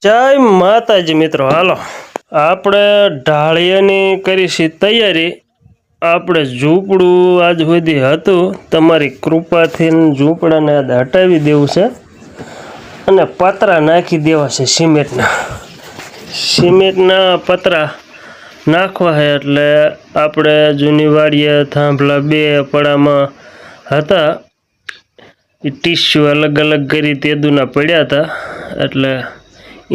જય માતાજી મિત્રો, હાલો આપણે ઢાળિયાની કરીશી તૈયારી। આપણે ઝૂંપડું આજ સુધી હતું, તમારી કૃપાથી ઝૂંપડાને આજ હટાવી દેવું છે અને પતરા નાખી દેવા છે સિમેન્ટના પતરા નાખવા છે। એટલે આપણે જૂની વાડીએ થાંભલા બે પડામાં હતા, એ ટીસ્યુ અલગ અલગ કરી તેદુના પડ્યા હતા, એટલે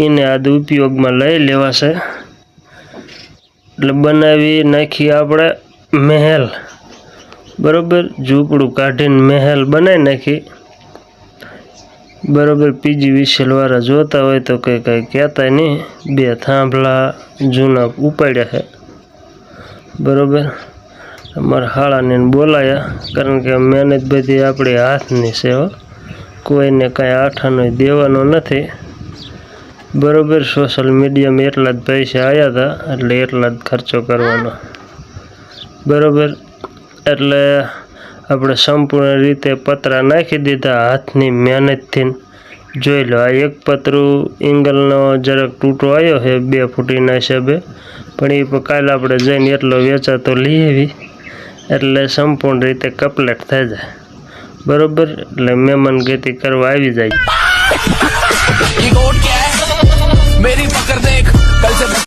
એને આદ ઉપયોગમાં લઈ લેવાશે। એટલે બનાવી નાખી આપણે મહેલ, બરોબર। ઝૂંપડું કાઢીને મહેલ બનાવી નાખી, બરોબર। પીજી વિસેલવાળા જોતા હોય તો કંઈ કહેતા નહીં, બે થાંભલા જૂના ઉપાડ્યા છે, બરોબર। અમારા હાળાને બોલાયા, કારણ કે મહેનત બધી આપણી હાથની છે, કોઈને કાંઈ આઠાનો દેવાનો નથી, બરોબર। સોશિયલ મીડિયામાં એટલા જ પૈસા આવ્યા હતા, એટલે એટલા જ ખર્ચો કરવાનો, બરોબર। એટલે આપણે સંપૂર્ણ રીતે પતરા નાખી દીધા હાથની મહેનતથી। જોઈ લો, આ એક પતરું એંગલનો જરાક તૂટો આવ્યો છે 2 ફૂટીના હિસાબે, પણ એ કાલે આપણે જઈને એટલો વેચાતો લઈ આવી, એટલે સંપૂર્ણ રીતે કમ્પ્લીટ થઈ જાય, બરોબર। એટલે મહેમાન ગતિ કરવા આવી જાય।